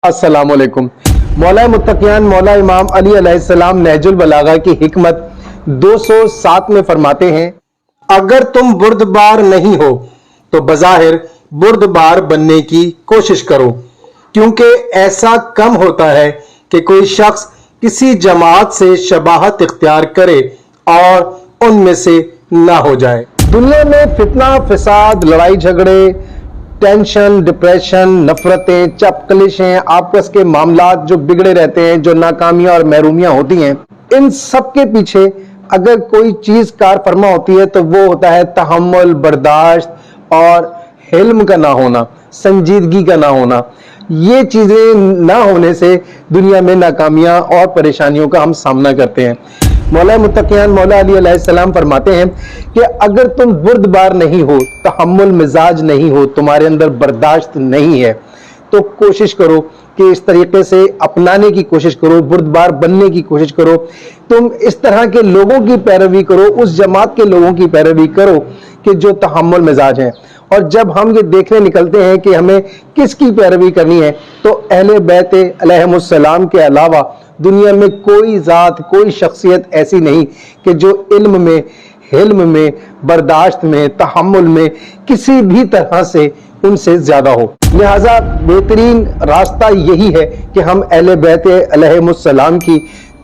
अस्सलाम वालेकुम। मौला मुत्तकियान मौला इमाम अली अलैहिस्सलाम नहजुल बलागा की हिकमत 207 में फरमाते हैं, अगर तुम बुर्दबार नहीं हो तो बज़ाहिर बुर्दबार बनने की कोशिश करो, क्योंकि ऐसा कम होता है कि कोई शख्स किसी जमात से शबाहत इख्तियार करे और उनमें से ना हो जाए। दुनिया में फितना, फसाद, लड़ाई झगड़े, टेंशन, डिप्रेशन, नफरतें, चपकलिशें, आपस के मामलात जो बिगड़े रहते हैं, जो नाकामियां और महरूमियां होती हैं, इन सब के पीछे अगर कोई चीज कार फरमा होती है तो वो होता है तहम्मुल, बर्दाश्त और हिल्म का ना होना, संजीदगी का ना होना। ये चीजें ना होने से दुनिया में नाकामियां और परेशानियों का हम सामना करते हैं। मौला मुत्तकियान मौला अली अलैहिस्सलाम फरमाते हैं कि अगर तुम बुर्दबार नहीं हो, तहम्मुल मिजाज नहीं हो, तुम्हारे अंदर बर्दाश्त नहीं है, तो कोशिश करो कि इस तरीके से अपनाने की कोशिश करो, बुर्दबार बनने की कोशिश करो। तुम इस तरह के लोगों की पैरवी करो, उस जमात के लोगों की पैरवी करो कि जो तहम्मुल मिजाज हैं। और जब हम ये देखने निकलते हैं कि हमें किसकी पैरवी करनी है, तो अहले बैत अलैहिमुस्सलाम के अलावा दुनिया में कोई ज़ात, कोई शख्सियत ऐसी नहीं कि जो इल्म में, हिल्म में, बर्दाश्त में, तहम्मुल में किसी भी तरह से उनसे ज्यादा हो। लिहाजा बेहतरीन रास्ता यही है कि हम अहले बैत अलैहिमुस्सलाम की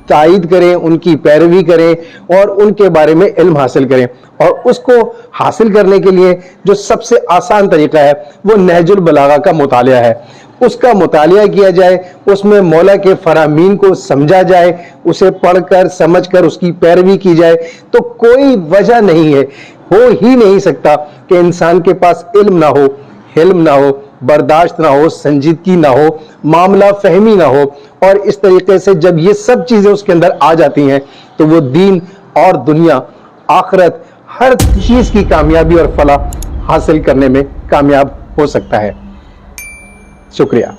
तायीद करें, उनकी पैरवी करें और उनके बारे में इल्म हासिल करें। और उसको हासिल करने के लिए जो सबसे आसान तरीका है वो नहजुल बलागा का मुतालिया है। उसका मुतालिया किया जाए, उसमें मौला के फरामीन को समझा जाए, उसे पढ़कर समझकर उसकी पैरवी की जाए, तो कोई वजह नहीं है, हो ही नहीं सकता कि इंसान के पास इल्म ना हो, हिल्म ना हो, बर्दाश्त ना हो, संजीदगी ना हो, मामला फहमी ना हो। और इस तरीके से जब ये सब चीजें उसके अंदर आ जाती हैं तो वो दीन और दुनिया, आखिरत, हर चीज की कामयाबी और फलाह हासिल करने में कामयाब हो सकता है। शुक्रिया।